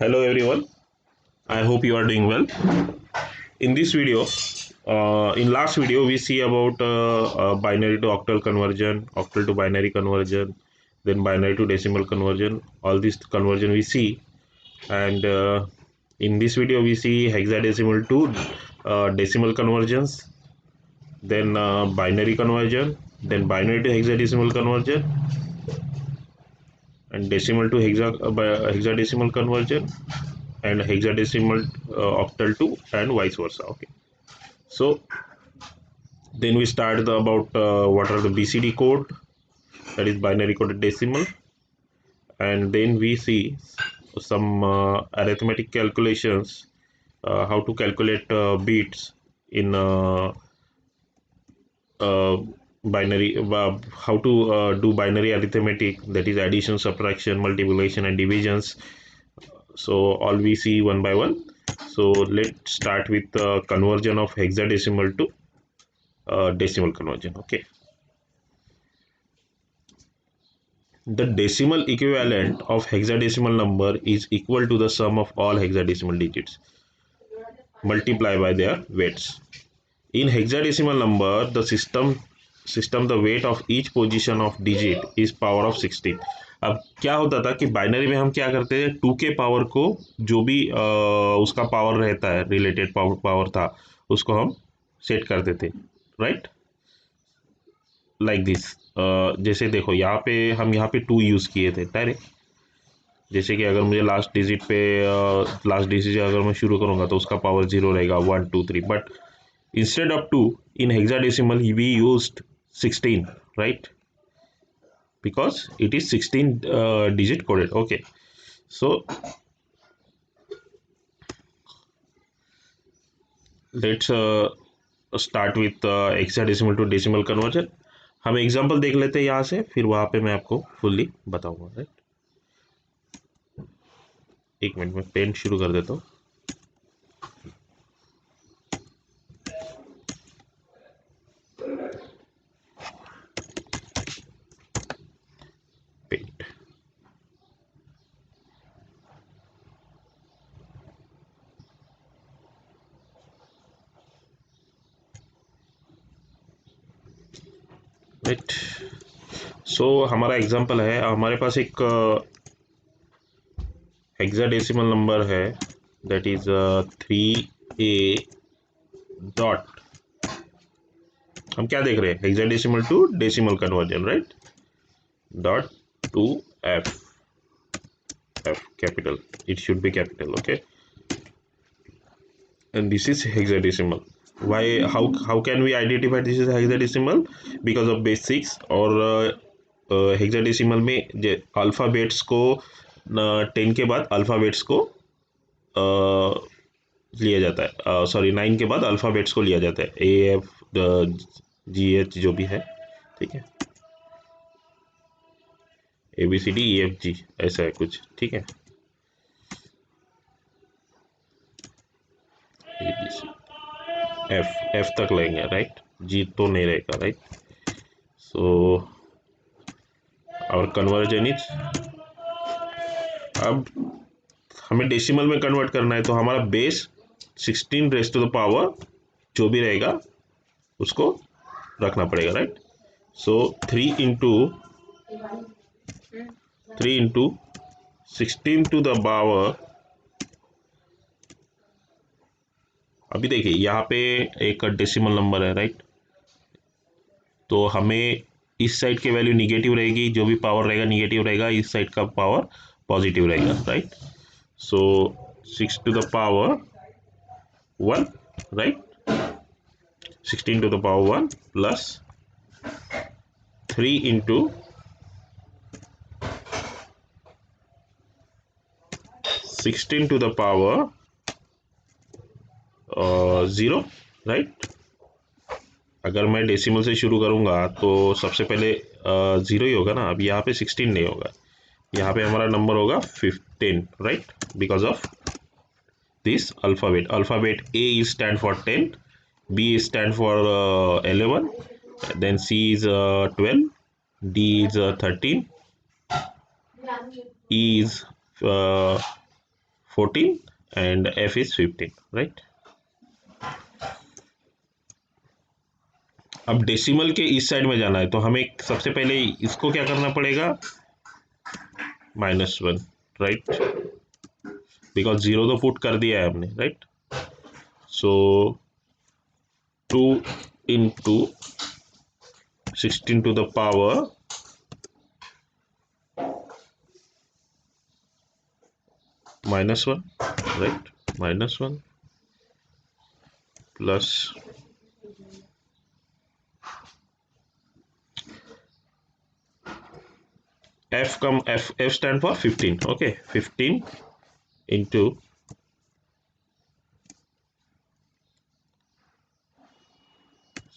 Hello everyone, I hope you are doing well. In this video, in last video we see about binary to octal conversion, octal to binary conversion, then binary to decimal conversion. All this conversion we see, and in this video we see hexadecimal to decimal conversions, then binary conversion, then binary to hexadecimal conversion, and decimal to hexadecimal conversion, and hexadecimal octal to, and vice versa. Okay, so then we start about what are the BCD code, that is binary coded decimal, and then we see some arithmetic calculations, how to calculate bits in uh, binary, how to do binary arithmetic, that is addition, subtraction, multiplication, and divisions. So all we see one by one. So let's start with conversion of hexadecimal to decimal conversion. Okay, the decimal equivalent of hexadecimal number is equal to the sum of all hexadecimal digits multiplied by their weights. In hexadecimal number, the system the weight of each position of digit is power of 16. अब क्या होता था कि binary में हम क्या करते थे, टू के पावर को जो भी उसका पावर रहता है, रिलेटेड पावर था, उसको हम सेट करते थे, राइट, लाइक दिस। जैसे देखो यहाँ पे हम यहाँ पे टू यूज़ किए थे डायरेक्ट। जैसे कि अगर मुझे लास्ट डिजिट अगर मैं शुरू करूँगा तो उसका पावर जीरो रहेगा, 1 2 3, but instead of 2 in hexadecimal we used 16, right, because it is 16 digit coded. Okay, so let's start with hexadecimal to decimal conversion. हम एग्जांपल देख लेते हैं यहाँ से, फिर वहाँ पे मैं आपको फुल्ली बताऊंगा, राइट। एक मिनट में पेन शुरू कर देता हूँ। Paint, right. सो हमारा एग्जांपल है, हमारे पास एक हेक्साडेसिमल नंबर है, दैट इज 3a डॉट, हम क्या देख रहे हैं, hexadecimal to decimal conversion, right, dot two F, F capital, it should be capital, okay, and this is hexadecimal. Why, how can we identify this is hexadecimal? Because of base 6, और hexadecimal में alphabets को 10 के बाद alphabets को लिया जाता है, sorry 9 के बाद अल्फ़ाबेट्स को लिया जाता है, ए एफ जी एच जो भी है, ठीक है, A B C D E F G, ऐसा है कुछ, ठीक है, A B C F, F तक लेंगे, राइट, जी तो नहीं रहेगा, राइट। सो और कन्वर्जन इज, अब हमें डेसिमल में कन्वर्ट करना है तो हमारा base 16 raise to the power जो भी रहेगा उसको रखना पड़ेगा, right. So 3 into 16 to the power, अभी देखिए यहाँ पे एक डेसिमल नंबर है, राइट, तो हमें इस साइड की वैल्यू निगेटिव रहेगी, जो भी पावर रहेगा निगेटिव रहेगा, इस साइड का पावर पॉजिटिव रहेगा, right. So 6 to the power 1, right, 16 to the power 1 plus 3 into 16 to the power 0, right. अगर मैं डेसिमल से शुरू करूंगा तो सबसे पहले 0 ही होगा ना, अब यहाँ पे 16 नहीं होगा, यहाँ पे हमारा नंबर होगा 15, right, because of this alphabet A is stand for 10, B is stand for 11, then C is 12, D is 13, E is 14 and f is 15, right? अब डेसिमल के इस साइड में जाना है तो हमें सबसे पहले इसको क्या करना पड़ेगा, -1, राइट, बिकॉज 0 तो पुट कर दिया है हमने, right? So 2 into 16 to the power -1, right? -1 plus f stand for 15, okay, 15 into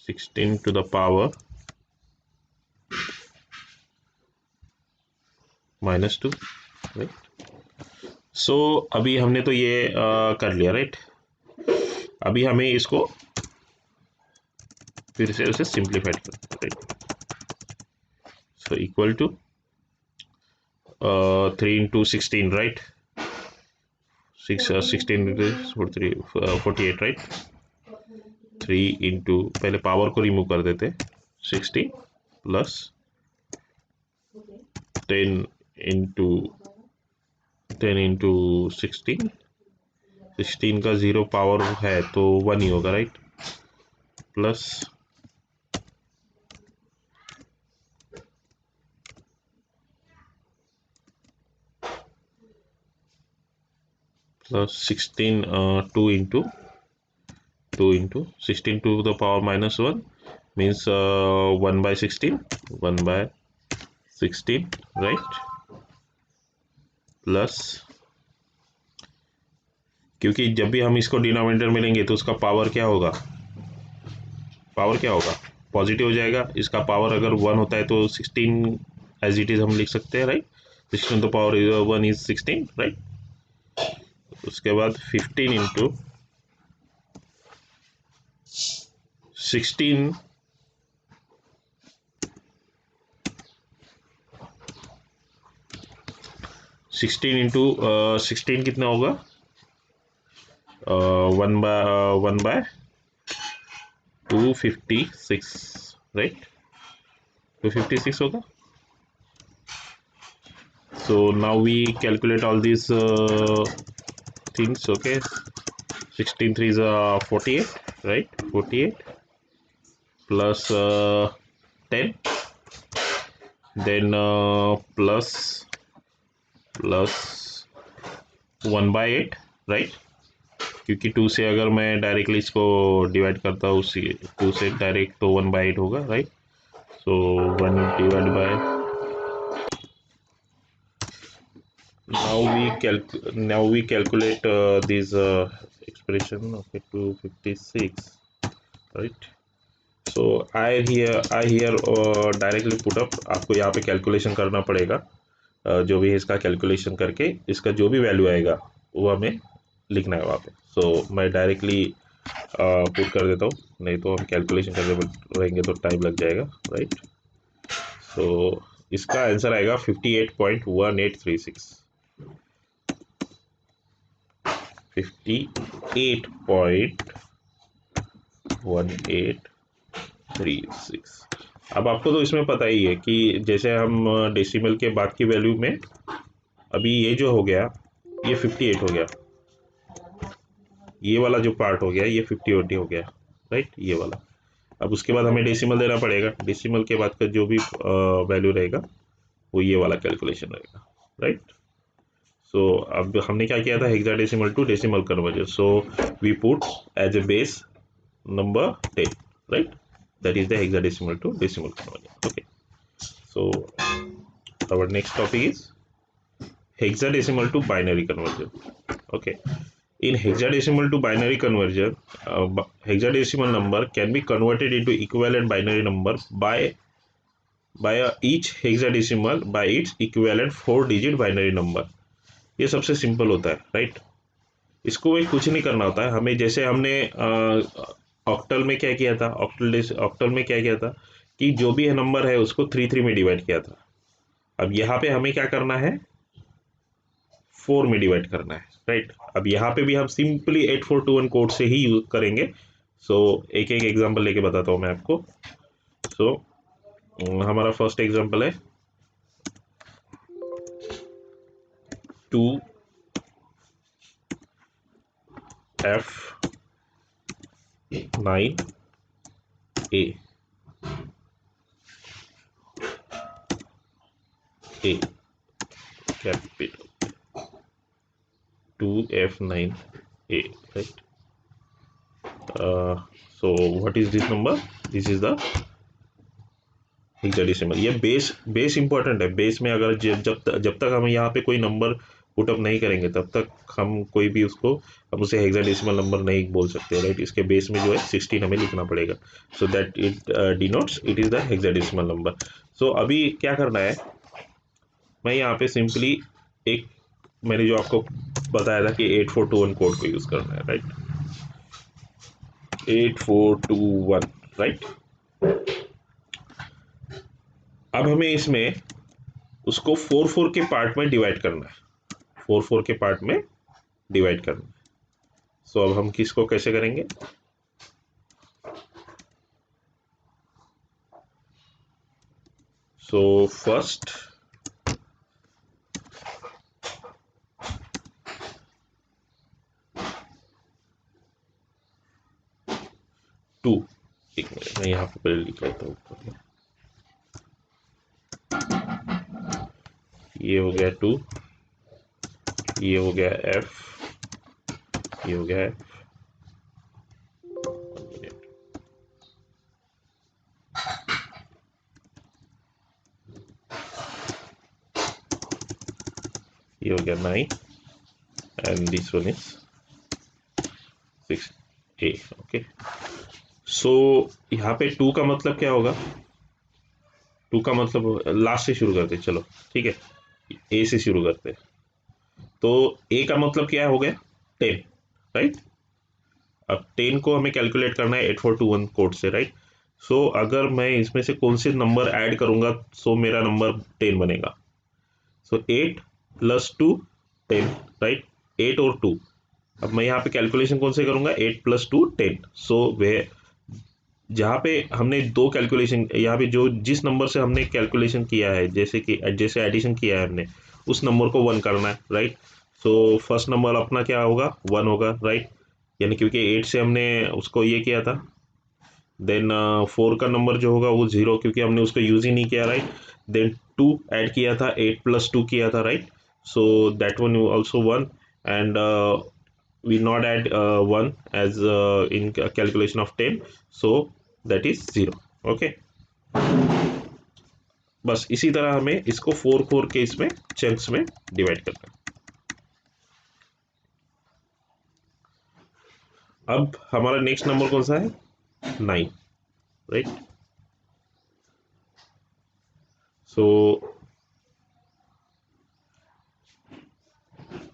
16 to the power -2, right? So अभी हमने तो ये कर लिया, राइट? अभी हमें इसको फिर से उसे सिंप्लीफाइड करना, right? So equal to 3 into 16, right? 16 is 48, right? 3 into, पहले पावर को रिमूव कर देते, 60 प्लस 10 into 16, 16 का 0 पावर है तो 1 ही होगा, right? Plus plus 16 2 into 16 to the power -1 means 1 by 16, 1 by 16, right? Plus, क्योंकि जब भी हम इसको डिनोमिनेटर में लेंगे तो उसका पावर क्या होगा, पॉजिटिव हो जाएगा। इसका पावर अगर 1 होता है तो 16 एज इट इज हम लिख सकते हैं, राइट? 16 तो पावर 1 इज 16, राइट? उसके बाद 15 into 16 into 16 कितना होगा, 1 by 256, राइट? 256 होगा. So now we calculate all these things, okay? 16 3 is 48, right? 48 plus 10, then plus 1 by 8, right? क्योंकि 2 से अगर मैं डायरेक्टली इसको डिवाइड करता हूँ, 2 से डायरेक्ट तो 1 by 8 होगा, right? So 1 divide by, now we calculate this expression, okay, 256, right? So I here directly put up, आपको यहाँ पे कैलकुलेशन करना पड़ेगा, जो भी है इसका कैलकुलेशन करके इसका जो भी वैल्यू आएगा वो हमें लिखना है वहाँ पे। सो मैं डायरेक्टली पुट कर देता हूँ, नहीं तो हम कैलकुलेशन करते रहेंगे तो टाइम लग जाएगा, राइट? सो इसका आंसर आएगा 58.1836, 58.1836। अब आपको तो इसमें पता ही है कि जैसे हम डेसिमल के बाद की वैल्यू में, अभी ये जो हो गया ये 58 हो गया, ये वाला जो पार्ट हो गया ये 58 हो गया, राइट? ये वाला। अब उसके बाद हमें डेसिमल देना पड़ेगा, डेसिमल के बाद का जो भी वैल्यू रहेगा वो ये वाला कैलकुलेशन रहेगा, राइट? सो अब हमने क्या किया था, hexadecimal to decimal conversion, so we put as a base number 10, right? That is the hexadecimal to decimal conversion, okay? So our next topic is hexadecimal to binary conversion, okay? In hexadecimal to binary conversion, hexadecimal number can be converted into equivalent binary number by each hexadecimal by its equivalent 4-digit binary number. ये सबसे simple होता है, right? इसको भी कुछ नहीं करना होता है हमें, जैसे हमने ऑक्टल में क्या किया था, ऑक्टल में क्या किया था कि जो भी नंबर है उसको 3 में डिवाइड किया था। अब यहाँ पे हमें क्या करना है, 4 में डिवाइड करना है, राइट। अब यहाँ पे भी हम सिंपली 8421 कोड से ही यूज करेंगे। सो एक एक एग्जांपल लेके बताता हूँ मैं आपको। सो हमारा फर्स्ट एग्जांपल है 2F9A A capital 2F9A, right? So what is this number? This is the hexadecimal. ये बेस इंपॉर्टेंट है। बेस में अगर जब तक हम यहाँ पे कोई नंबर पुटअप नहीं करेंगे तब तक हम कोई भी उसको हम उसे हेक्साडेसिमल नंबर नहीं बोल सकते, राइट। इसके बेस में जो है 16 हमें लिखना पड़ेगा, so that it denotes it is the hexadecimal number. So अभी क्या करना है, मैं यहाँ पे सिंपली एक मैंने जो आपको बताया था कि 8421 कोड को यूज करना है, राइट। 8421, राइट। अब हमें इसमें उसको 4 के पार्ट में डिवाइड करना है, 4 के पार्ट में डिवाइड करना है। सो अब हम किसको कैसे करेंगे? सो फर्स्ट टू, एक मिनट मैं यहाँ पे पहले लिख लेता हूँ। ये हो गया 2, ये हो गया F, ये हो गया F। ये हो गया 9 and this one is 6A, okay. So यहाँ पे 2 का मतलब क्या होगा? 2 का मतलब लास्ट से शुरू करते, चलो ठीक है, ए से शुरू करते। तो ए का मतलब क्या हो गया? 10, राइट। अब 10 को हमें कैलकुलेट करना है 8421 कोड से, राइट। सो अगर मैं इसमें से कौन से नंबर ऐड करूंगा सो मेरा नंबर 10 बनेगा। सो 8 + 2 10, राइट। 8 और 2, अब मैं यहाँ पे कैलकुलेशन कौन से करूंगा? 8 + 2 10। सो वह जहाँ पे हमने दो कैलकुलेशन, यहाँ पे जो जिस नंबर से हमने कैलकुलेशन किया है, जैसे एडिशन किया है हमने, उस नंबर को 1 करना है, राइट। सो फर्स्ट नंबर अपना क्या होगा? 1 होगा, राइट। यानी क्योंकि 8 से हमने उसको ये किया था। देन 4 का नंबर जो होगा वो 0, क्योंकि हमने उसको यूज ही नहीं किया, राइट। देन 2 ऐड किया था, 8 + 2 किया था, right. So that one also 1, and we not add 1 as in calculation of 10, so that is 0, okay। बस इसी तरह हमें इसको 4 के इसमें चंक्स में डिवाइड करना है। अब हमारा नेक्स्ट नंबर कौन सा है? 9, राइट। सो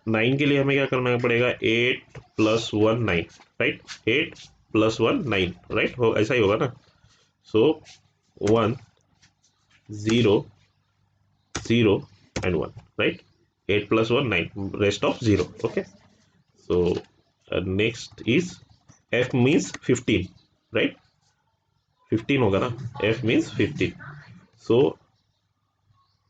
9 के लिए हमें क्या करना पड़ेगा? 8 + 1 9, राइट। 8 + 1 9, राइट, हो ऐसा ही होगा ना। सो 1 0 0 and 1, right। 8 + 1 9, rest of 0, okay। So next is F means 15, right। 15 होगा ना, F means 15। So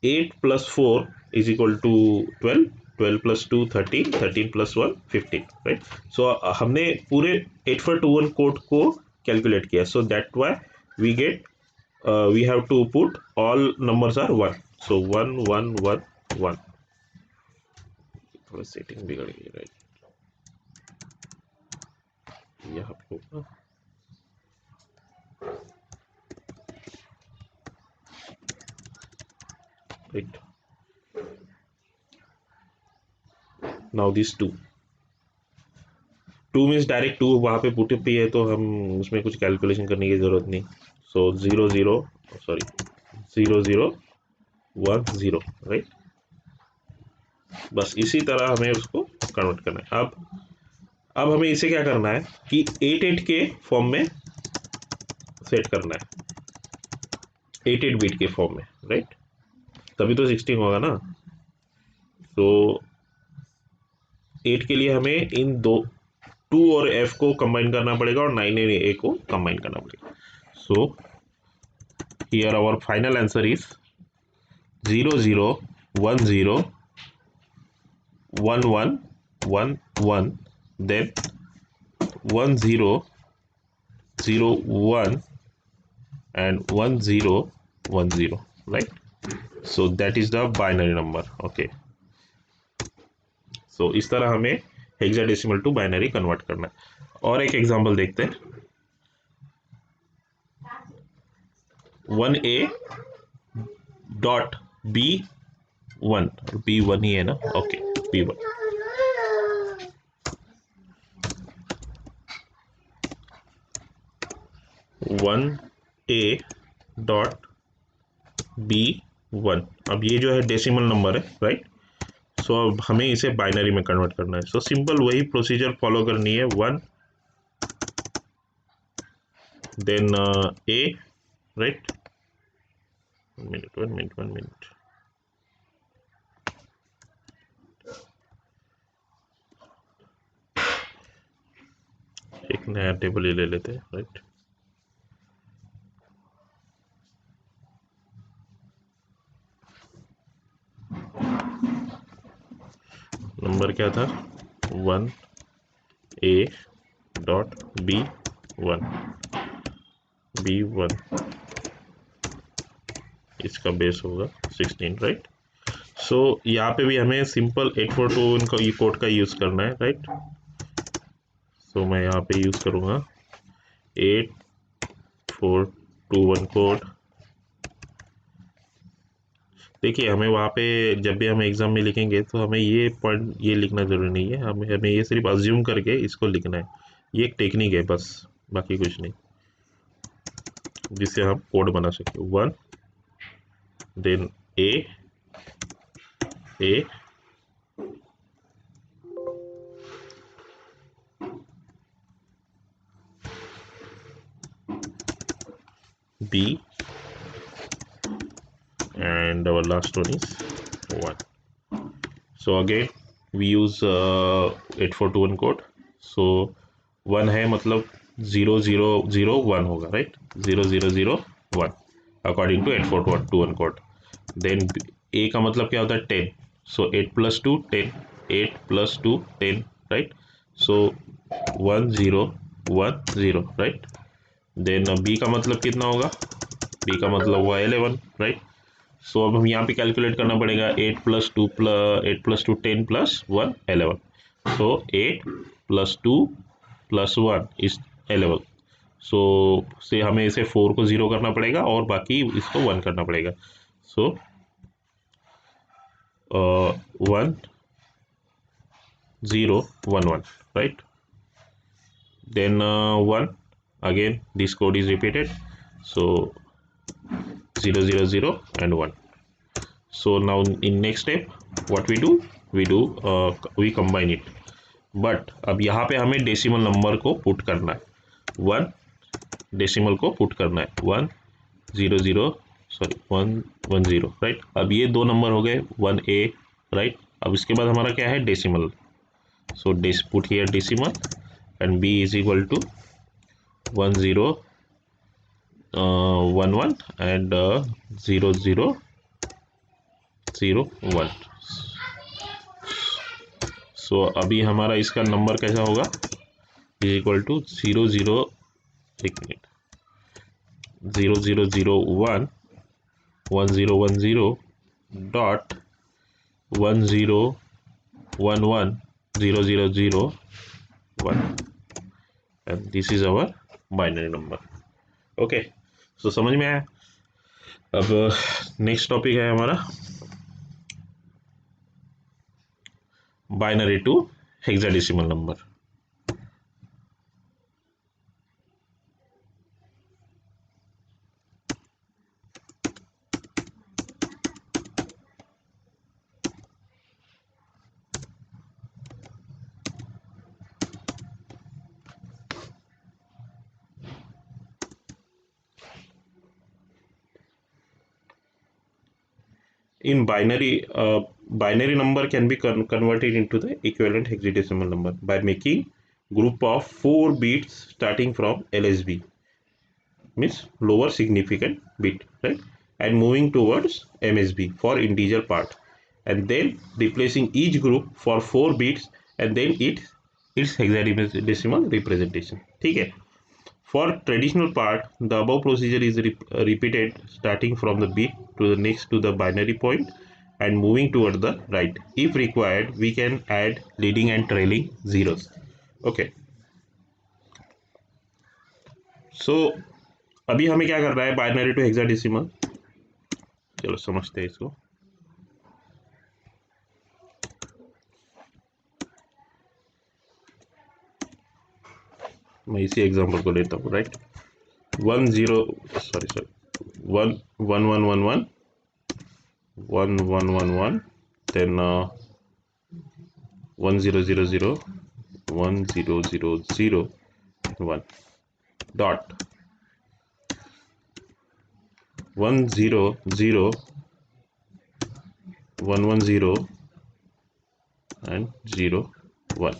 8 + 4 is equal to 12, 12 + 2 13, 13 + 1 15, right। So हमने पूरे 8421 कोड को कैलकुलेट किया, so that why we get we have to put all numbers are 1, so 1 1 1 1। थोड़ा setting बिगड़ गई, right. यहाँ पे होगा, right. Now this 2 means direct 2 वहाँ पे पुट पे है, तो हम उसमें कुछ कैलकुलेशन करने की जरूरत नहीं। सो 0 0 सॉरी 0 0 1 0, राइट। बस इसी तरह हमें उसको कन्वर्ट करना है। अब हमें इसे क्या करना है कि 8 8 के फॉर्म में सेट करना है, 8 8 बिट के फॉर्म में, राइट। तभी तो 16 होगा ना। तो 8 के लिए हमें इन दो 2 और f को कंबाइन करना पड़ेगा और 9 और a को कंबाइन करना पड़ेगा. So here our final answer is 0 0 1 0 1 1 1 1, then 1 0 0 1 and 1 0 1 0, right? So that is the binary number. Okay, so इस तरह हमें हेक्साडेसिमल टू बाइनरी कन्वर्ट करना है. और एक एग्जांपल देखते हैं. 1a डॉट b1, b1 ही है ना? Okay, b1. 1a dot b1. अब ये जो है डेसिमल नंबर है, राइट? सो अब हमें इसे बाइनरी में कन्वर्ट करना है. सो सिंपल वही प्रोसीजर फॉलो करनी है. 1 देन a, राइट? 1 मिनट. एक नया टेबल ही ले लेते हैं, राइट? नंबर क्या था? 1a dot b1. इसका बेस होगा 16, राइट? सो यहाँ पे भी हमें सिंपल 842 इनका ई कोड का यूज़ करना है, राइट? सो मैं यहाँ पे यूज़ करूँगा 8421 कोड. देखिए, हमें वहाँ पे जब भी हम एग्ज़ाम में लिखेंगे तो हमें ये पॉइंट ये लिखना ज़रूरी नहीं है. हमें ये सिर्फ अज्यूम करके इसको लिखना है. ये एक टेक्निक है बस, बाकी कुछ नहीं, जिससे हम कोड बना सकें. 1 then a b and our last one is 1. So again we use 8421 code. so 1 है मतलब 0001 होगा, right? 0001 according to 8421 code. Then a का मतलब क्या होता है? 10. सो 8 + 2 10, 8 + 2 10, right? So 1010, right? Then b का मतलब कितना होगा? b का मतलब हुआ 11, राइट? सो अब हम यहाँ पे कैलकुलेट करना पड़ेगा. 8 + 2 10 + 1 11. सो 8 + 2 + 1 इज 11. सो से हमें इसे 4 को 0 करना पड़ेगा और बाकी इसको 1 करना पड़ेगा. सो 1 0 1 1, right? Then 1 again this code is repeated. So 0 0 0 and 1. So now in next step what we combine it. But अब यहाँ पे हमें डेसिमल नंबर को पुट करना है. 1 डेसिमल को पुट करना है. 1 0 0 सॉरी 1 1 0, राइट? अब ये दो नंबर हो गए 1a, राइट? अब इसके बाद हमारा क्या है? Decimal. So put here decimal and b is equal to 1 0 1 1 and 0 0 0 1. So अभी हमारा इसका नंबर कैसा होगा? इज इक्वल टू 0 0 एक minute 0 0 0 1 1 0 1 0 dot 1 0 1 1 0 0 0 1 and this is our binary number. Okay, so समझ में आया? अब नेक्स्ट टॉपिक है हमारा binary to hexadecimal number. In binary binary number can be converted into the equivalent hexadecimal number by making group of 4 bits starting from LSB, means lower significant bit, right, and moving towards MSB for integer part, and then replacing each group for 4 bits and then its hexadecimal representation. ठीक है. For traditional part, the above procedure is repeated starting from the bit to the next to the binary point and moving toward the right. If required, we can add leading and trailing zeros. Okay. So अभी हमें क्या करना है, binary to hexadecimal. चलो समझते हैं इसको. मैं इसी एग्जांपल को लेता हूँ, right. 1 0 sorry 1 1 1 1 1 1 1 1 1 then 1 0 0 0 1 0 0 0 1 dot 1 0 0 1 1 0 and 0 1.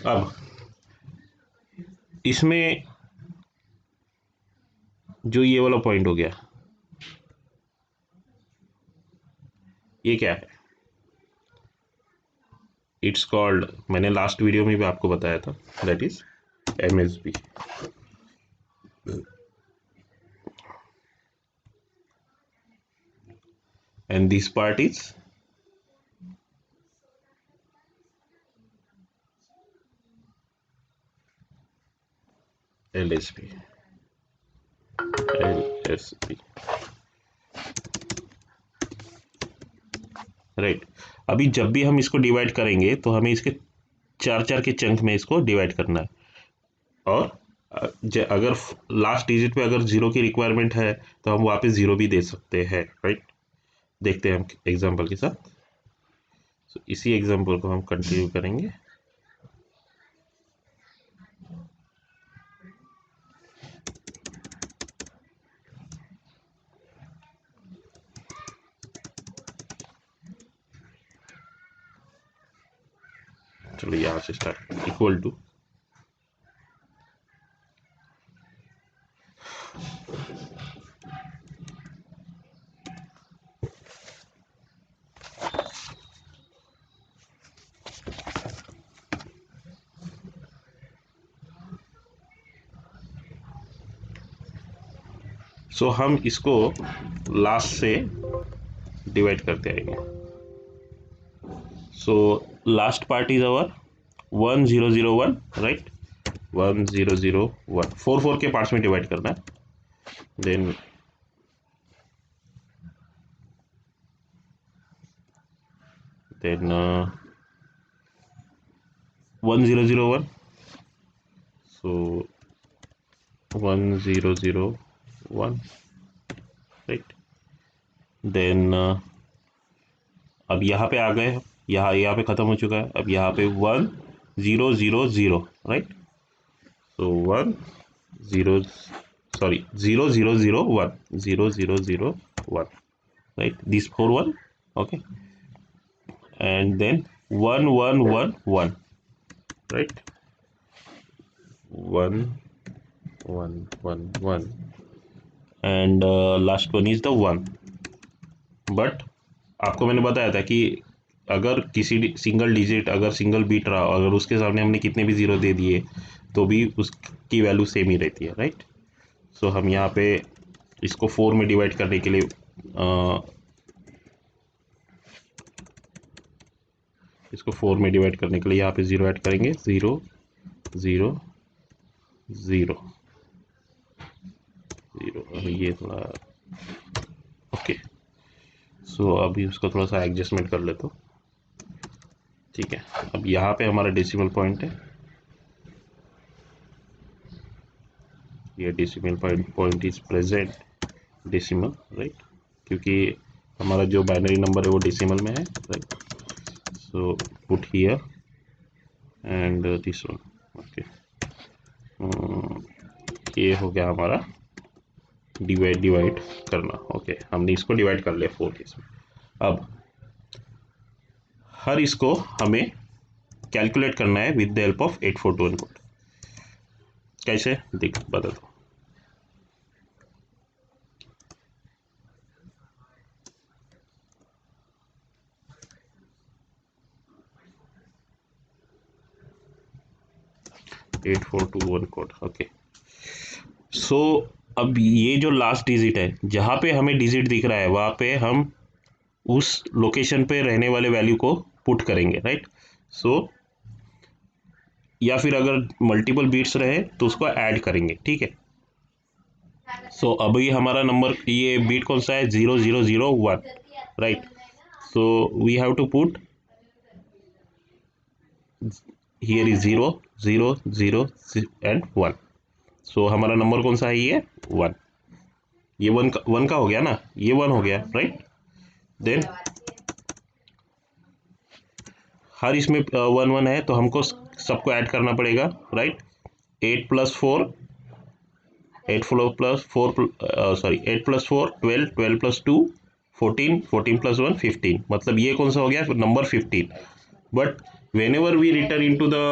अब इसमें जो ये वाला पॉइंट हो गया, ये क्या है? इट्स कॉल्ड, मैंने लास्ट वीडियो में भी आपको बताया था, that is MSB. And this part is LSB. Right. अभी जब भी हम इसको डिवाइड करेंगे तो हमें इसके 4 के चंक में इसको डिवाइड करना है, और अगर लास्ट डिजिट पे अगर 0 की रिक्वायरमेंट है तो हम वहाँ पे 0 भी दे सकते हैं, राइट. देखते हैं हम एग्जांपल के साथ. तो इसी एग्जांपल को हम कंटिन्यू करेंगे. चलो यहाँ से स्टार्ट. इक्वल टू सो हम इसको लास्ट से डिवाइड करते आएंगे. So last part is our 1 0 0 1, right. 1 0 0 1 4 के पार्ट्स में डिवाइड करना है. Then then 1 0 0 1, so 1 0 0 1, right. then अब यहाँ पे आ गए, यहाँ पे ख़त्म हो चुका है. अब यहाँ पे 1 0 0 0, right. so 1 0 sorry 0 0 0 1 0 0 0 1, right. These 4 1, okay. And then 1 1 1 1, right. 1 1 1 1 and last one is the 1. But आपको मैंने बताया था कि अगर किसी सिंगल डिजिट, अगर सिंगल बीट रहा, अगर उसके सामने हमने कितने भी ज़ीरो दे दिए तो भी उसकी वैल्यू सेम ही रहती है, राइट. सो हम यहाँ पे इसको 4 में डिवाइड करने के लिए यहाँ पे 0 ऐड करेंगे. 0 0 0 0. ये थोड़ा ओके. सो अभी उसका थोड़ा सा एडजस्टमेंट कर लेते हो, ठीक है. अब यहाँ पे हमारा डेसिमल पॉइंट है, ये decimal point is present decimal, right, क्योंकि हमारा जो बाइनरी नंबर है वो डेसिमल में है, right. So put here and this one, okay. ये हो गया हमारा डिवाइड करना। ओके, हमने इसको डिवाइड कर लिया 4 केस में। अब हर इसको हमें कैलकुलेट करना है with the help of 842 code. कैसे देख बता दो। Eight four two one code. Okay, so अब ये जो लास्ट डिजिट है, जहाँ पे हमें डिजिट दिख रहा है वहाँ पे हम उस लोकेशन पे रहने वाले वैल्यू को पुट करेंगे, राइट। सो या फिर अगर मल्टीपल बीट्स रहे तो उसको ऐड करेंगे, ठीक है। सो अभी हमारा नंबर, ये बीट कौन सा है, 0001, right. So we have to put here is 0 0 0 and 1। So हमारा नंबर कौन सा है, ये 1। ये वन का हो गया ना, ये 1 हो गया, राइट। देन हर इसमें 1 1 है तो हमको सबको ऐड करना पड़ेगा, राइट। 8 + 4 8 + 4 सॉरी 8 + 4 12 12 + 2 14 14 + 1 15, मतलब ये कौन सा हो गया number 15। But whenever we return into the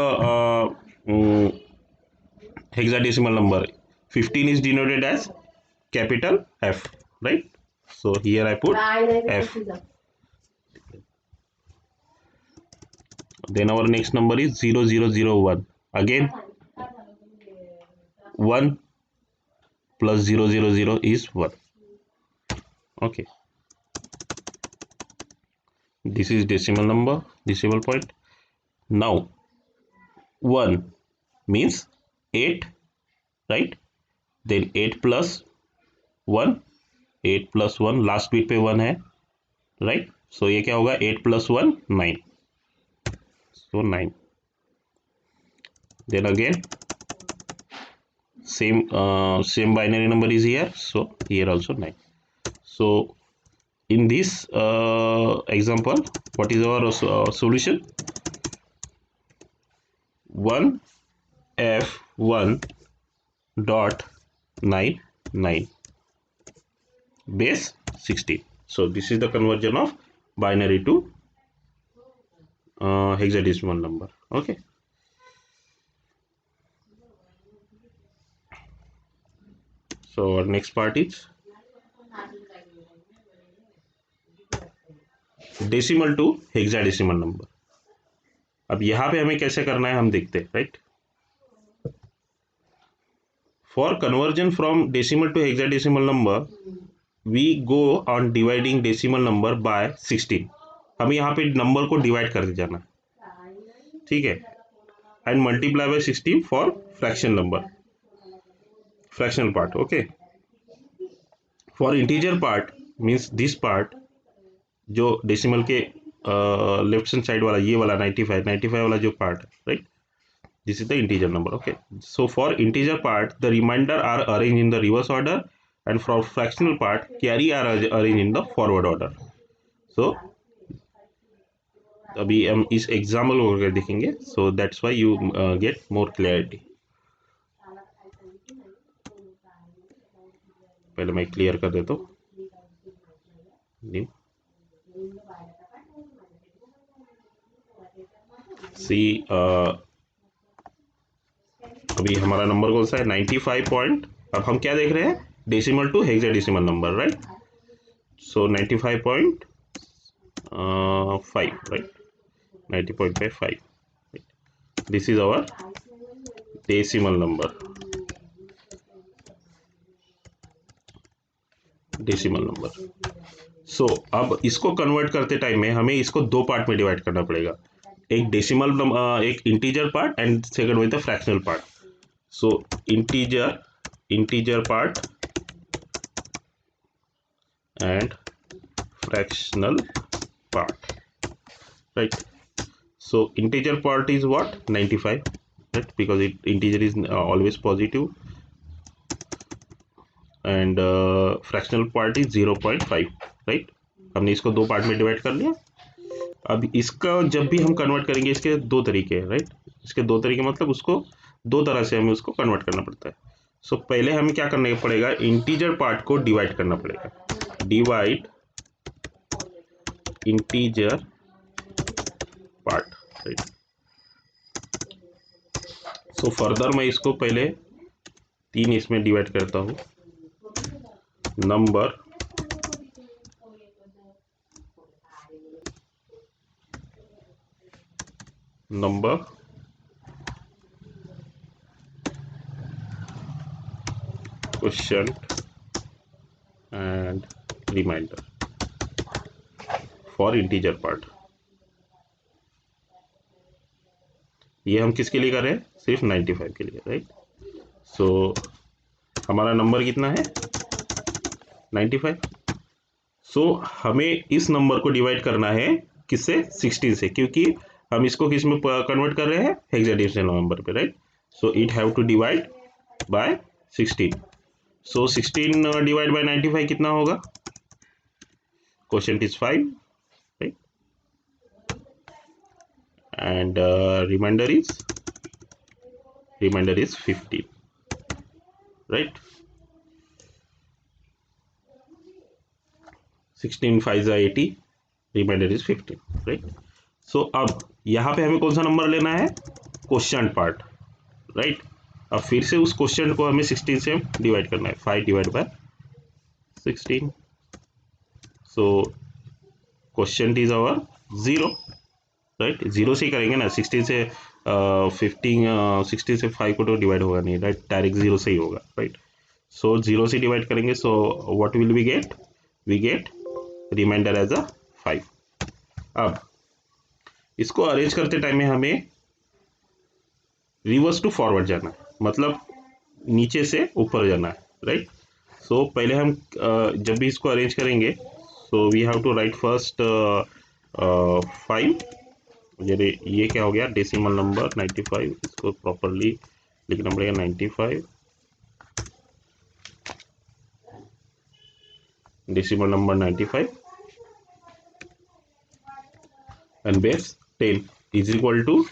hexadecimal number, 15 is denoted as capital F, right. So here I put F. Then our next number is 0001. Again 1 plus 000 is 1. Okay, this is decimal number, decimal point. Now 1 means 8, right. Then 8 plus 1, 8 plus 1 last beat पे 1 है, right. सो ये क्या होगा, 8 + 1 9, so 9. Then again same binary number is here, so here also 9. So in this example, what is our solution? 1F1.99 base 16. So this is the conversion of binary to hexadecimal number. Okay, so our next part is decimal to hexadecimal number. अब यहाँ पे हमें कैसे करना है हम देखते हैं, right. For conversion from decimal to hexadecimal number we go on dividing decimal number by 16। हमें यहाँ पे नंबर को डिवाइड कर जाना, ठीक है, and multiply by 16 for fraction number, fractional part. Okay, for integer part means this part, जो decimal के लेफ्ट हैंड साइड वाला, ये वाला 95 वाला जो पार्ट है, right, this is the integer number. Okay, so for integer part the remainder are arrange in the reverse order and for fractional part carry are arrange in the forward order. So अभी हम इस example को देखेंगे, so that's why you get more clarity. पहले मैं clear कर देता हूँ। सी अभी हमारा नंबर कौन सा है, 95 पॉइंट। अब हम क्या देख रहे हैं, decimal to hexadecimal number, right. So 95.5, right, 90.5, this is our decimal number, decimal number. So अब इसको कन्वर्ट करते टाइम में हमें इसको दो पार्ट में डिवाइड करना पड़ेगा, एक डेसिमल एक integer part and second with the fractional part. So integer part and fractional part, right. So integer part is what, 95, right, because integer is always positive, and fractional part is 0.5, right। हमने इसको दो part में divide कर लिया। अब इसका जब भी हम कन्वर्ट करेंगे, इसके दो तरीके हैं, राइट। इसके दो तरीके मतलब उसको दो तरह से हमें उसको कन्वर्ट करना पड़ता है। सो पहले हमें क्या करना पड़ेगा, इंटीजर पार्ट को डिवाइड करना पड़ेगा, divide integer part, right. So further मैं इसको पहले 3 इसमें डिवाइड करता हूँ, number, question and remainder for integer part. ये हम किसके लिए कर रहे हैं, सिर्फ 95 के लिए, राइट। सो हमारा नंबर कितना है 95। सो हमें इस नंबर को डिवाइड करना है किससे, 16 से, क्योंकि हम इसको किस में कन्वर्ट कर रहे हैं, हेक्साडेसिमल नंबर पे, right. So it have to divide by 16। So 16 divide by 95 कितना होगा, question is 5, right, and remainder is 15, right. 16 5 80, remainder is 15, right. So अब यहाँ पे हमें कौन सा नंबर लेना है, क्वेश्चन पार्ट, राइट। अब फिर से उस क्वेश्चन को हमें 16 से डिवाइड करना है, 5 divide by 16। So question is our 0, right. 0 से ही करेंगे ना, 16 से 16 से 5 को तो डिवाइड होगा नहीं, राइट, डायरेक्ट 0 से ही होगा, राइट। सो 0 से डिवाइड करेंगे, so what will we get, we get remainder as a 5। अब इसको अरेंज करते टाइम में हमें रिवर्स टू फॉरवर्ड जाना है, मतलब नीचे से ऊपर जाना है, राइट। सो पहले हम जब भी इसको अरेंज करेंगे, so we have to write first 5, ये क्या हो गया, डेसिमल नंबर 95, इसको प्रॉपरली लिखना पड़ेगा 95, decimal number 95 and base 10 is equal to,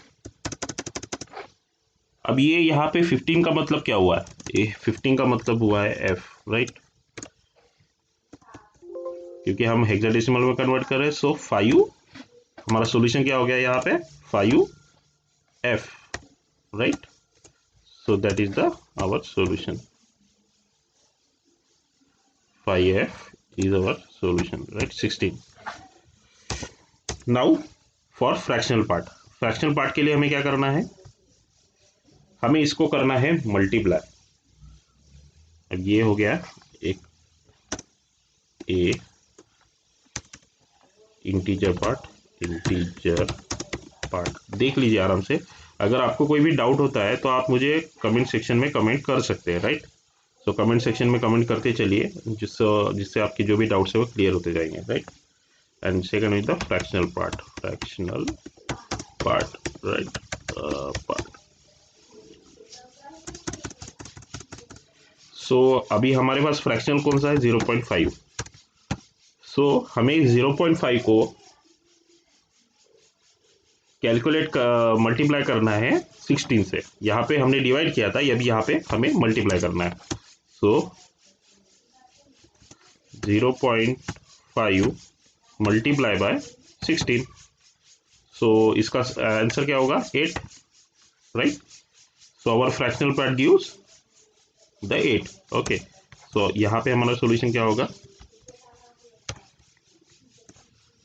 अब ये यहाँ पे 15 का मतलब क्या हुआ है, ये 15 का मतलब हुआ है f, राइट, क्योंकि हम हेक्साडेसिमल में कन्वर्ट कर रहे हैं। सो 5, हमारा सॉल्यूशन क्या हो गया यहाँ पे, 5f, right. So that is the our solution, 5f is our solution, right, 16। Now for fractional part, fractional part के लिए हमें क्या करना है, हमें इसको करना है मल्टीप्लाई। अब ये हो गया एक ए इंटीजर पार्ट, देख लीजिए आराम से। अगर आपको कोई भी डाउट होता है तो आप मुझे कमेंट सेक्शन में कमेंट कर सकते हैं, राइट। सो कमेंट सेक्शन में कमेंट करते चलिए, जिससे आपके जो भी डाउट्स है वो क्लियर होते जाएंगे, right. And second is the fractional part, right, part. So अभी हमारे पास फ्रैक्शनल कौन सा है, 0.5। सो हमें 0.5 को कैलकुलेट मल्टीप्लाई करना है 16 से, यहाँ पे हमने डिवाइड किया था, अभी यहाँ पे हमें मल्टीप्लाई करना है। सो 0.5 मल्टीप्लाई बाय 16, सो इसका आंसर क्या होगा, 8, right. So our fractional part gives the 8, okay. So यहाँ पे हमारा सॉल्यूशन क्या होगा,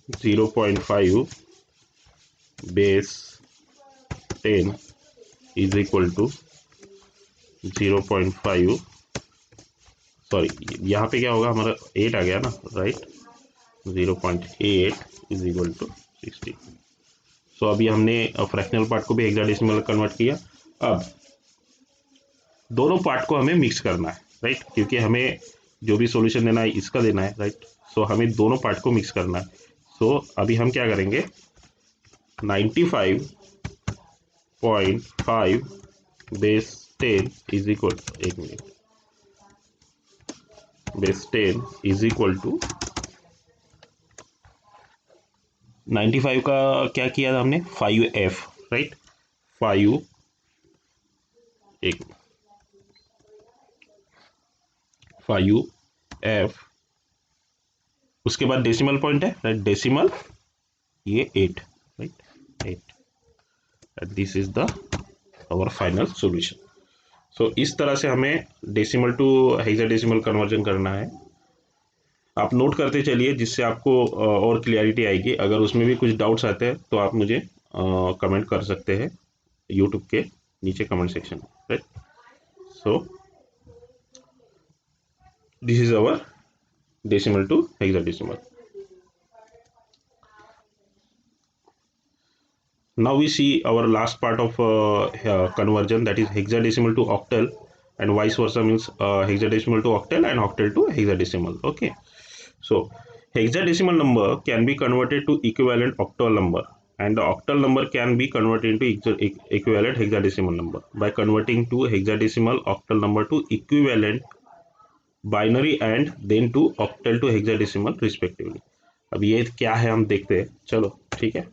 0.5 base 10 is equal to 0.5, sorry यहाँ पे क्या होगा, हमारा 8 आ गया ना, right, 0.8 is equal to 60। So अभी हमने फ्रैक्शनल पार्ट को भी हेक्साडेसिमल कन्वर्ट किया। अब दोनों पार्ट को हमें मिक्स करना है, राइट, क्योंकि हमें जो भी सॉल्यूशन देना है इसका देना है, राइट। सो हमें दोनों पार्ट को मिक्स करना है। सो अभी हम क्या करेंगे, 95.5 बेस 10 इज इक्वल, एक मिनट, बेस 10 इज इक्वल टू 95 का क्या किया था हमने, 5f, राइट, 5, एक 5F, उसके बाद डेसिमल पॉइंट है, राइट, डेसिमल ये 8, right, 8, this is the our final solution. So इस तरह से हमें डेसिमल टू हेक्साडेसिमल कन्वर्जन करना है। आप नोट करते चलिए जिससे आपको और क्लियरिटी आएगी। अगर उसमें भी कुछ डाउट्स आते हैं तो आप मुझे कमेंट कर सकते हैं यूट्यूब के नीचे कमेंट सेक्शन में, right. So this is our decimal to hexadecimal. Now we see our last part of conversion, that is hexadecimal to octal, and vice versa, means hexadecimal to octal and octal to hexadecimal. Okay, so hexadecimal number can be converted to equivalent octal number, and the octal number can be converted into equivalent hexadecimal number by converting to hexadecimal octal number to equivalent binary and then to octal to hexadecimal respectively. अब ये क्या है हम देखते हैं, चलो ठीक है।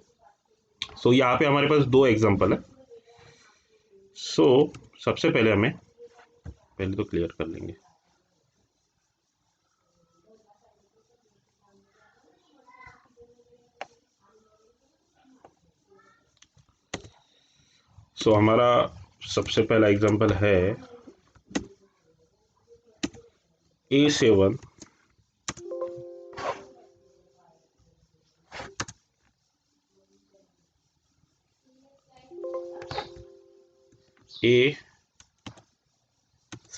सो यहाँ पे हमारे पास दो एग्जांपल है। सो सबसे पहले हमें पहले तो क्लियर कर लेंगे। सो हमारा सबसे पहला एग्जांपल है A7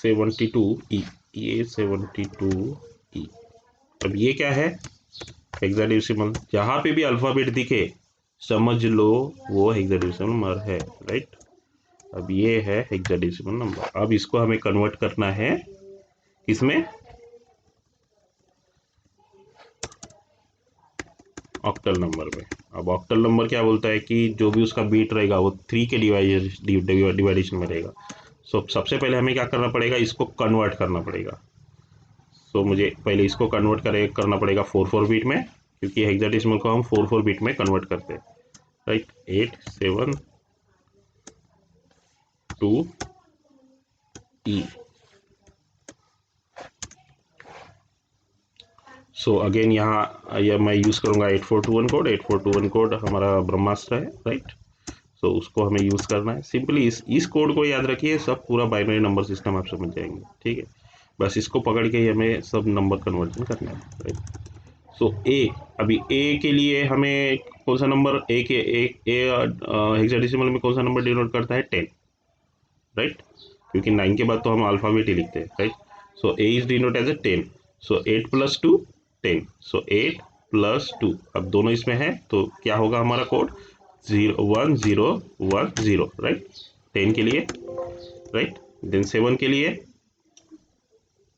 A72E, A72E। अब ये क्या है, हेक्साडेसिमल। जहाँ पे भी अल्फाबेट दिखे समझ लो वो हेक्साडेसिमल नंबर है, राइट। अब ये है हेक्साडेसिमल नंबर। अब इसको हमें कन्वर्ट करना है इसमें ऑक्टल नंबर में। अब ऑक्टल नंबर क्या बोलता है कि जो भी उसका बीट रहेगा वो 3 के डिवाइडेशन में रहेगा। सो सबसे पहले हमें क्या करना पड़ेगा, इसको कन्वर्ट करना पड़ेगा। सो मुझे पहले इसको कन्वर्ट करना पड़ेगा 4 बीट में, क्योंकि हेक्साडेसिमल को हम 4 बीट में कन्वर्ट करते हैं, राइट। 872E। सो अगेन यहाँ मैं यूज़ करूँगा 8421 कोड। 8421 कोड हमारा ब्रह्मास्त्र है, राइट। सो उसको हमें यूज़ करना है। सिंपली इस कोड को याद रखिए, सब पूरा बाइनरी नंबर सिस्टम आप समझ जाएंगे, ठीक है। बस इसको पकड़ के ही हमें सब नंबर कन्वर्जन करना है, राइट। सो अभी ए के लिए हमें कौन सा नंबर, हेक्साडेसिमल में कौन सा नंबर डिनोट करता है, 10, राइट, क्योंकि 9 के बाद तो हम अल्फाबेट ही लिखते हैं, right. So A is denote as A 10। सो 8 + 2 10। सो 8 + 2, अब दोनों इसमें है तो क्या होगा हमारा कोड, 01010, राइट, 10 के लिए, राइट। देन 7 के लिए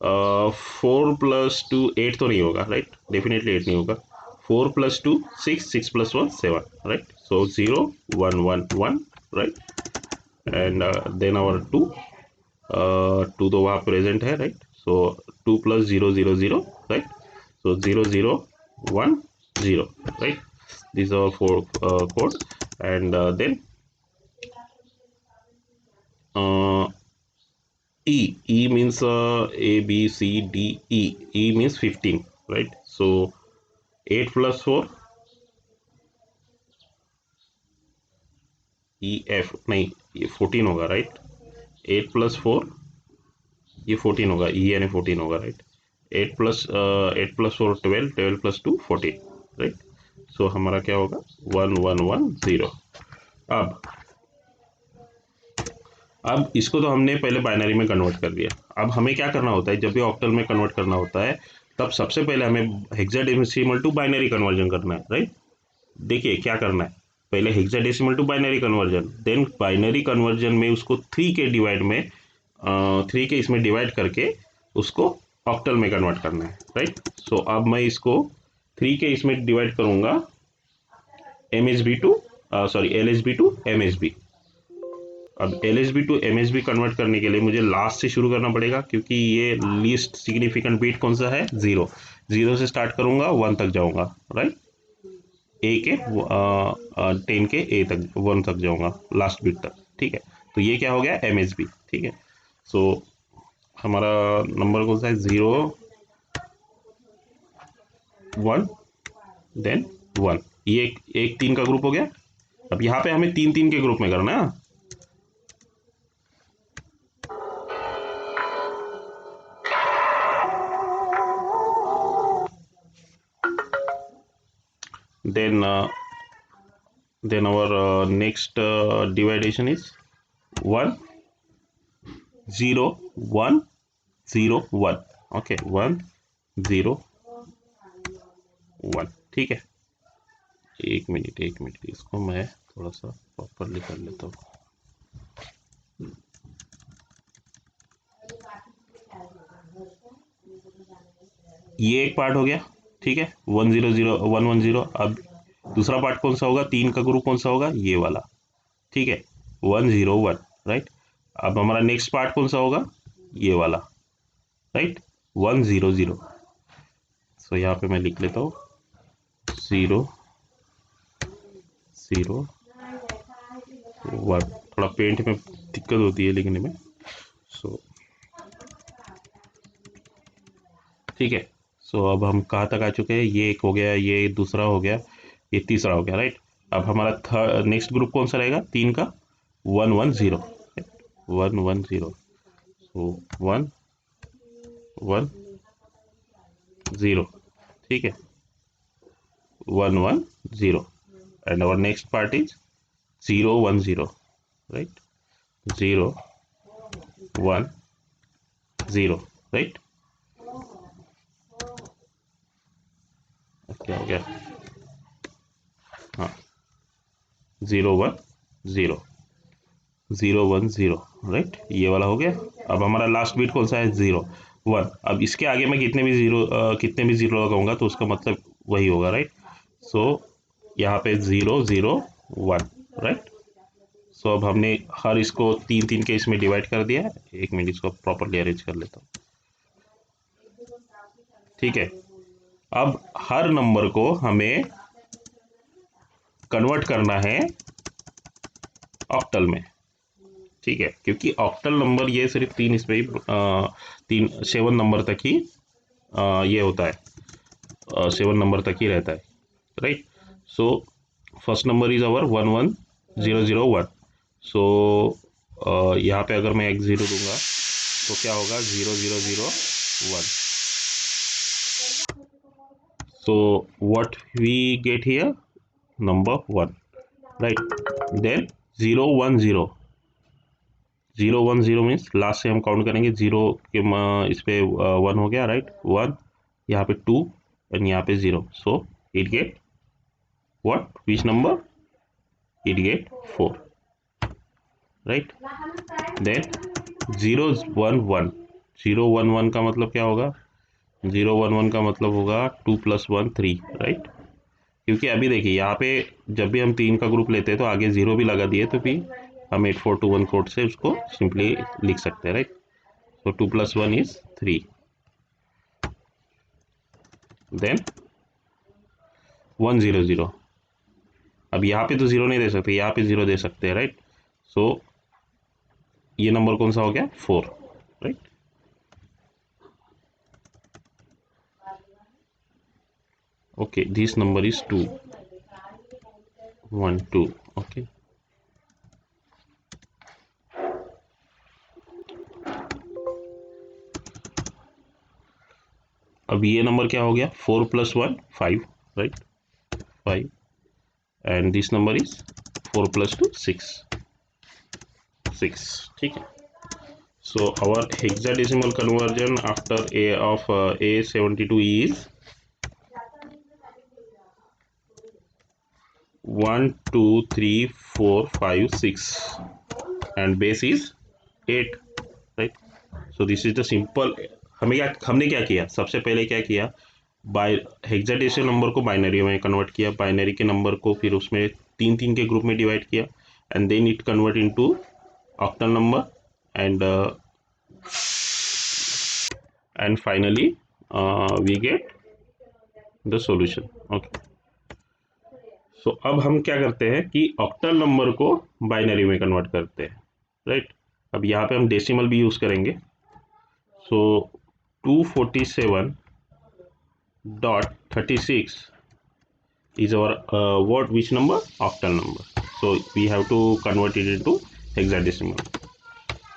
4 + 2 8 तो नहीं होगा, राइट, डेफिनेटली 8 नहीं होगा। 4 + 2 6, 6 + 1 7, right. So 0 1 1 1, right. And then our 2 तो वहाँ प्रेजेंट है, right. So 2 + 0 0 0, right. So 0 0 1 0, right. These are 4 code, and then E means A B C D E. E means 15, right. So 8 + 4 E F, नहीं ये 14 होगा, right. 8 + 4 ये 14 होगा, E यानी 14 होगा, राइट। 8 + 4 12, 12 + 2 14, राइट। सो हमारा क्या होगा, 1 1 1 0। अब इसको तो हमने पहले बाइनरी में कन्वर्ट कर दिया। अब हमें क्या करना होता है, जब भी ऑक्टल में कन्वर्ट करना होता है तब सबसे पहले हमें हेक्साडेसिमल टू बाइनरी कन्वर्जन करना है, राइट। देखिए क्या करना है, पहले hexadecimal to binary conversion, then binary conversion में उसको 3 के इसमें डिवाइड करके उसको ऑक्टल में कन्वर्ट करना है, राइट। सो अब मैं इसको 3 के इसमें डिवाइड करूंगा LHB टू MHB। अब LHB टू MHB कन्वर्ट करने के लिए मुझे लास्ट से शुरू करना पड़ेगा, क्योंकि ये लीस्ट सिग्निफिकेंट बीट कौन सा है, 0। 0 से स्टार्ट करूंगा 1 तक जाऊंगा, राइट। A के 10 के A तक 1 तक जाऊंगा लास्ट बीट तक, ठीक है। तो ये क्या हो गया, MHB, ठीक है। सो हमारा नंबर कौन सा है, 0 1 देन 1, ये एक 3 का ग्रुप हो गया। अब यहाँ पे हमें 3 3 के ग्रुप में करना है। then our next dividation is 1 0 1 0 1। Okay 1 0 1, ठीक है। एक मिनट इसको मैं थोड़ा सा प्रॉपरली कर लेता हूँ। ये एक पार्ट हो गया, ठीक है, 1 0 0 1 1 0। अब दूसरा पार्ट कौन सा होगा, 3 का ग्रुप कौन सा होगा, ये वाला, ठीक है, 1 0 1, राइट। अब हमारा नेक्स्ट पार्ट कौन सा होगा, ये वाला, राइट, 1 0 0। सो यहाँ पे मैं लिख लेता हूँ 0 0 1। थोड़ा पेंट में दिक्कत होती है लिखने में, सो ठीक है। सो अब हम कहाँ तक आ चुके हैं, ये एक हो गया, ये दूसरा हो गया, ये तीसरा हो गया, राइट। अब हमारा नेक्स्ट ग्रुप कौन सा रहेगा, 3 का, 1 1 0, 1 1 0। सो 1 1 0, ठीक है, 1 1 0। And our next part is 0 1 0, right, 0 1 0, right. क्या हो गया, हाँ, 0 1 0 0 1 0, राइट, ये वाला हो गया। अब हमारा लास्ट बीट कौन सा है, 0 1। अब इसके आगे मैं कितने भी जीरो लगाऊंगा तो उसका मतलब वही होगा, राइट। सो यहाँ पे 0 0 1, राइट। सो अब हमने हर इसको 3 3 के इसमें डिवाइड कर दिया है। एक मिनट इसको प्रॉपरली अरेंज कर लेता हूँ, ठीक है। अब हर नंबर को हमें कन्वर्ट करना है ऑक्टल में, ठीक है, क्योंकि ऑक्टल नंबर ये सिर्फ 3 इसमें ही 7 नंबर तक ही ये होता है, 7 नंबर तक ही रहता है, right. So first number is our 1 1 0 0 1। सो यहाँ पे अगर मैं एक 0 दूंगा तो क्या होगा, 0 0 0 1। So what we get here, number 1, right। then 0 1 0, 0 1 0 means last से हम काउंट करेंगे, 0 के इस पे 1 हो गया, राइट, 1, यहाँ पे 2 एंड यहाँ पे 0। So it get what, which number, it get 4, right। then 0 1 1, 0 1 1 का मतलब क्या होगा, 0 1 1 का मतलब होगा 2 + 1 3, राइट। क्योंकि अभी देखिए यहाँ पे जब भी हम 3 का ग्रुप लेते हैं तो आगे 0 भी लगा दिए तो भी हम 8421 कोड से उसको सिंपली लिख सकते हैं, राइट। So 2 + 1 is 3, then 1 0 0। अब यहाँ पे तो 0 नहीं दे सकते, यहाँ पे 0 दे सकते हैं, राइट। सो ये नंबर कौन सा हो गया, 4, right. Okay, this number is 2 1 2, okay. अब ये नंबर क्या हो गया, 4 + 1 5, right, 5। And this number is 4 + 2 6, 6, ठीक है। So our hexadecimal conversion after A of A72 is 1 2 3 4 5 6 and base is 8, right। So this is the simple। हमने क्या किया, सबसे पहले क्या किया, बाय हेक्साडेसिमल नंबर को बाइनरी में कन्वर्ट किया, बाइनरी के नंबर को फिर उसमें 3 3 के ग्रुप में डिवाइड किया and then it convert into octal number and finally we get the solution, okay। So अब हम क्या करते हैं कि ऑक्टल नंबर को बाइनरी में कन्वर्ट करते हैं, राइट। अब यहाँ पे हम डेसिमल भी यूज़ करेंगे, So 247.36 is our what, which number? Octal number. So we have to convert it into hexadecimal.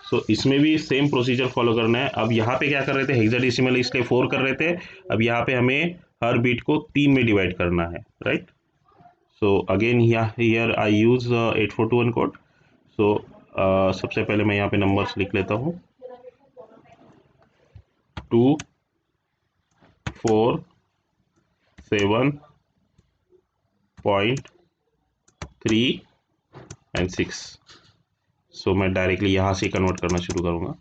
So इसमें भी सेम प्रोसीजर फॉलो करना है. अब यहाँ पे क्या कर रहे थे, हेक्साडेसिमल इसलिए 4 कर रहे थे. अब यहाँ पे हमें हर बीट को 3 में डिवाइड करना है, right. So again here I use 8421 code. So सबसे पहले मैं यहाँ पे नंबर्स लिख लेता हूँ. 2 4 7.3 एंड 6. सो मैं डायरेक्टली यहाँ से कन्वर्ट करना शुरू करूँगा.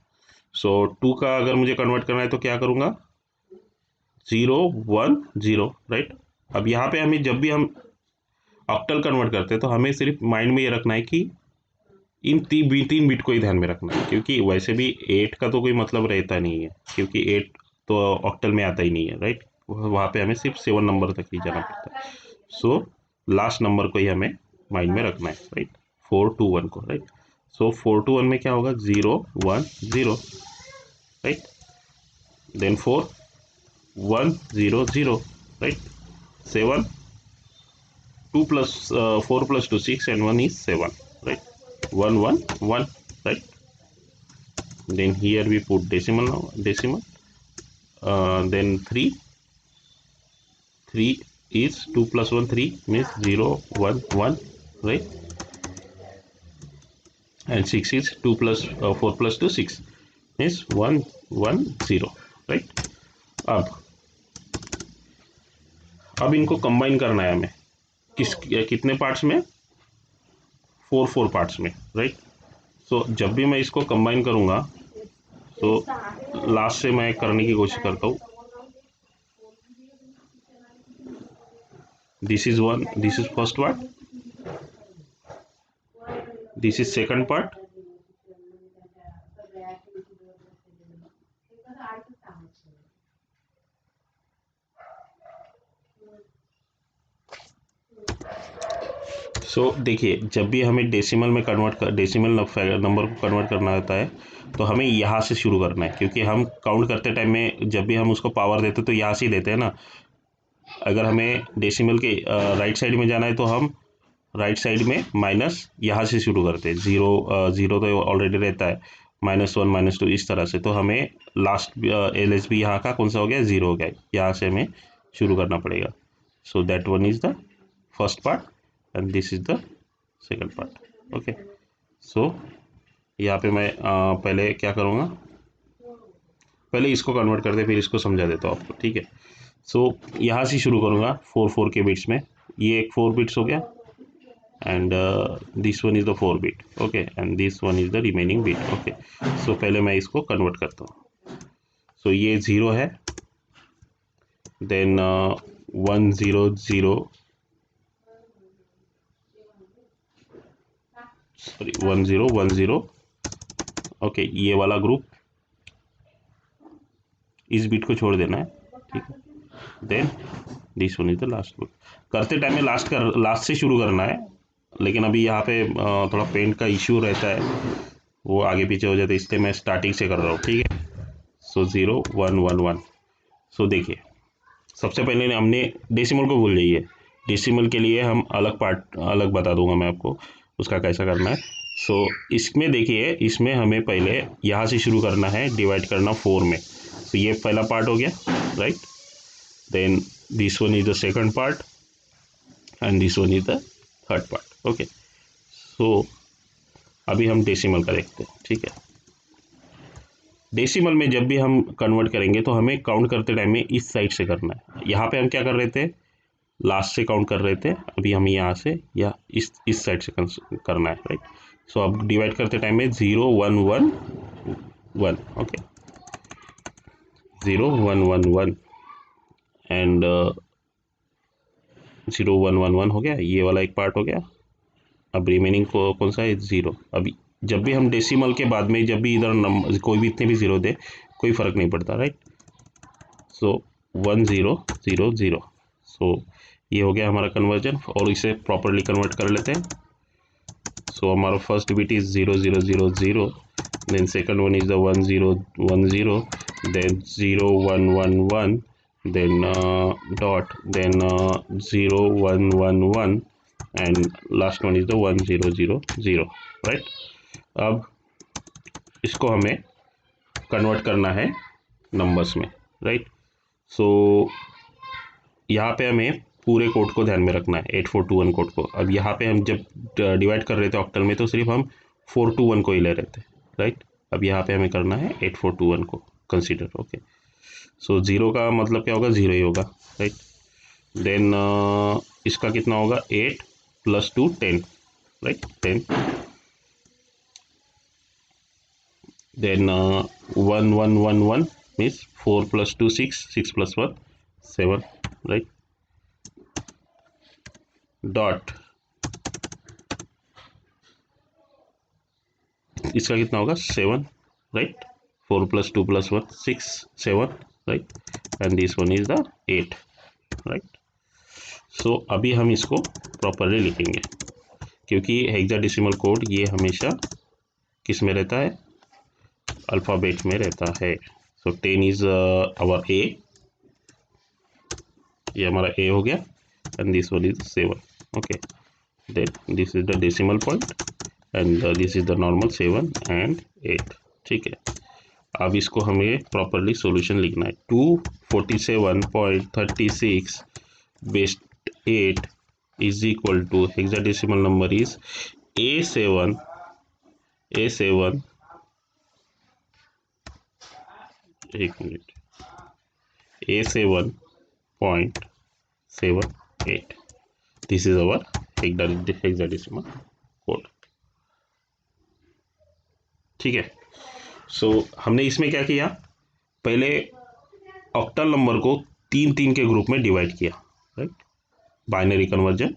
सो 2 का अगर मुझे कन्वर्ट करना है तो क्या करूँगा, 0 1 0, राइट. अब यहाँ पे हमें जब भी हम ऑक्टल कन्वर्ट करते हैं तो हमें सिर्फ माइंड में ये रखना है कि इन तीन बिट को ही ध्यान में रखना है, क्योंकि वैसे भी 8 का तो कोई मतलब रहता नहीं है, क्योंकि 8 तो ऑक्टल में आता ही नहीं है, राइट. वहाँ पे हमें सिर्फ 7 नंबर तक ही जाना पड़ता है. सो लास्ट नंबर को ही हमें माइंड में रखना है, राइट. 421 को, राइट. सो 421 में क्या होगा, 0 1 0, right. Then 4 1 0 0, right. 7 2 plus 4 plus 2 6 and 1 is 7, right. 1 1 1, right. Then here we put decimal now, decimal. Then 3 is 2 plus 1 3 means 0 1 1, right. And 6 is 2 plus 4 plus 2 6 means 1 1 0, right. अब इनको कंबाइन करना है हमें कितने पार्ट्स में, 4 पार्ट्स में, राइट. सो जब भी मैं इसको कंबाइन करूंगा तो लास्ट से मैं करने की कोशिश करता हूँ. This is first part, this is second part, so देखिए जब भी हमें डेसिमल में डेसिमल नंबर को कन्वर्ट करना होता है तो हमें यहाँ से शुरू करना है, क्योंकि हम काउंट करते टाइम में जब भी हम उसको पावर देते तो यहाँ से ही देते हैं ना. अगर हमें डेसिमल के राइट साइड में जाना है तो हम राइट साइड में माइनस यहाँ से शुरू करते हैं. 0 तो ऑलरेडी रहता है, -1 -2 इस तरह से. तो हमें लास्ट LSB यहाँ का कौन सा हो गया, 0 हो गया. यहाँ से हमें शुरू करना पड़ेगा. So that one is the first part and this is the second part, okay. So यहाँ पे मैं पहले क्या करूँगा, पहले इसको कन्वर्ट करते फिर इसको समझा देता हूँ आपको, ठीक है. सो यहाँ से शुरू करूँगा 4 के बिट्स में. ये एक 4 बिट्स हो गया and this one is the 4 bit, okay, and this one is the remaining bit, okay. So पहले मैं इसको कन्वर्ट करता हूँ. सो ये 0 है, देन 1 0 0, सॉरी 1 0 1 0, ओके. ये वाला ग्रुप, इस बिट को छोड़ देना है, ठीक है. Then this one is the last group. करते टाइम में लास्ट से शुरू करना है, लेकिन अभी यहाँ पे थोड़ा पेंट का इश्यू रहता है, वो आगे पीछे हो जाता है, इसलिए मैं स्टार्टिंग से कर रहा हूँ, ठीक है. सो 0 1 1 1. सो देखिए सबसे पहले हमने डेसिमल को भूल जाइए, डेसिमल के लिए हम अलग बता दूंगा मैं आपको उसका कैसा करना है. सो इसमें देखिए, इसमें हमें पहले यहाँ से शुरू करना है, डिवाइड करना 4 में. तो ये पहला पार्ट हो गया, right. Then this one is the second part and this one is the third part, okay. So अभी हम डेसिमल का देखते हैं, ठीक है. डेसिमल में जब भी हम कन्वर्ट करेंगे तो हमें काउंट करते टाइम में इस साइड से करना है. यहाँ पे हम क्या कर रहे थे, लास्ट से काउंट कर रहे थे, अभी हम यहाँ से या इस साइड से करना है, राइट. सो अब डिवाइड करते टाइम में 0 1 1 1, ओके. 0 1 1 1 एंड 0 1 1 1 हो गया, ये वाला एक पार्ट हो गया. अब रिमेनिंग को कौन सा है, 0. अभी जब भी हम डेसिमल के बाद में जब भी इधर नंबर कोई भी इतने भी 0 दे कोई फ़र्क नहीं पड़ता, राइट. सो 1 0 0 0. सो ये हो गया हमारा कन्वर्जन, और इसे प्रॉपरली कन्वर्ट कर लेते हैं. सो हमारा first bit is 0 0 0 0, then second one is the 1 0 1 0, then 0 1 1 1, then dot, then 0 1 1 1, and last one is the 1 0 0 0, right? अब इसको हमें कन्वर्ट करना है नंबर्स में, राइट? सो यहाँ पे हमें पूरे कोड को ध्यान में रखना है, 8421 कोड को। अब यहाँ पे हम जब डिवाइड कर रहे थे ऑक्टल में तो सिर्फ हम 421 को ही ले रहे थे, राइट? अब यहाँ पे हमें करना है 8421 को कंसीडर, ओके? सो 0 का मतलब क्या होगा, 0 ही होगा, राइट? देन इसका कितना होगा, 8 + 2 10, right? 10, then 1 1 1 1 means 4 + 2 6, 6 + 1 7, right? Dot, इसका कितना होगा, 7, right? 4 + 2 + 1 6 7, right? And this one is the 8, right? So अभी हम इसको प्रॉपरली लिखेंगे, क्योंकि हेक्साडेसिमल कोड ये हमेशा किस में रहता है, अल्फ़ाबेट में रहता है। सो 10 इज आवर ए, ये हमारा ए हो गया, and this one is 7, okay? Then this is the decimal point and this is the normal 7 and 8, ठीक है? अब इसको हमें प्रॉपरली सॉल्यूशन लिखना है। 247.36 based 8 is equal to, hexadecimal number is A7 एक मिनट, A7.78, this is our hexadecimal code, ठीक है? सो हमने इसमें क्या किया, पहले ऑक्टल नंबर को 3 के ग्रुप में डिवाइड किया, राइट? बाइनरी कन्वर्जन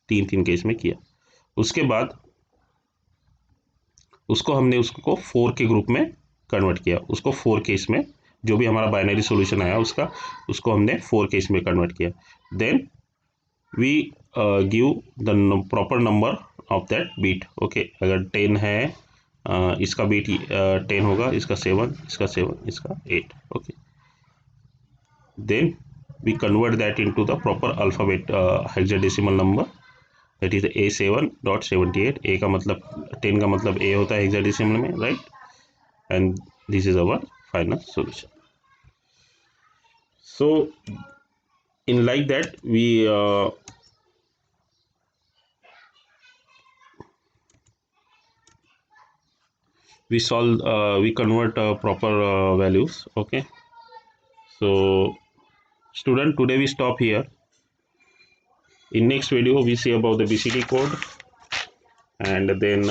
3 के इसमें किया। उसके बाद उसको हमने उसको 4 के ग्रुप में कन्वर्ट किया, उसको 4 के इसमें, जो भी हमारा बाइनरी सॉल्यूशन आया उसको हमने 4 के इसमें कन्वर्ट किया। Then we give the proper number of that bit, okay? अगर 10 है, इसका बीट 10 होगा, इसका 7, इसका 7, इसका 8, okay? Then we convert that into the proper alphabet hexadecimal number, that is A7.78। A का मतलब 10 का मतलब ए होता है हेक्साडेसिमल में, right? And this is our final solution. So in like that we solve, we convert proper values, okay? So student, today we stop here. In next video we see about the BCD code and then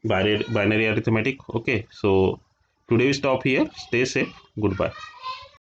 binary arithmetic, okay? So today we stop here. Stay safe, goodbye.